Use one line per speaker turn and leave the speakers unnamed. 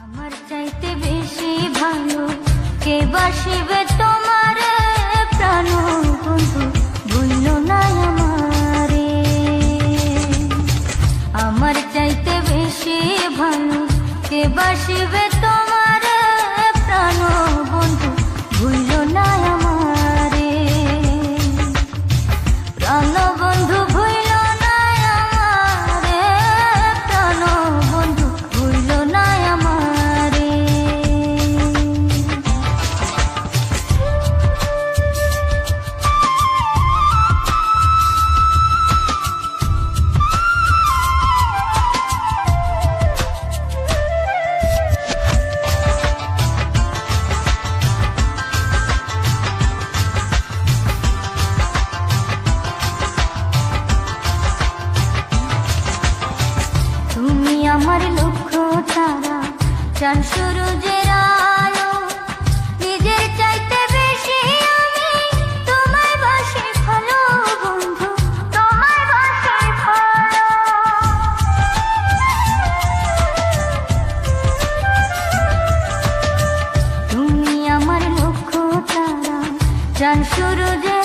আমার চাইতে বেশি ভালো কে বাসিবে তোমার প্রাণ বন্ধু, ভুলো না আমারে। আমার চাইতে বেশি ভালো কে বাসিবে তোমার প্রাণ বন্ধু, ভুলো না আমারে। প্রাণ বন্ধু ভুলো না আমারে, প্রাণ বন্ধু ভুলো না আমারে। তুমি আমার লক্ষ্য তারা, চাঁদ সূরজের আলো, নিজের চাইতে বেশি আমি তোমায় বাসি ভালো বন্ধু, তোমায় বাসি ভালো। তুমি আমার লক্ষ্য তারা, চাঁদ সূরজের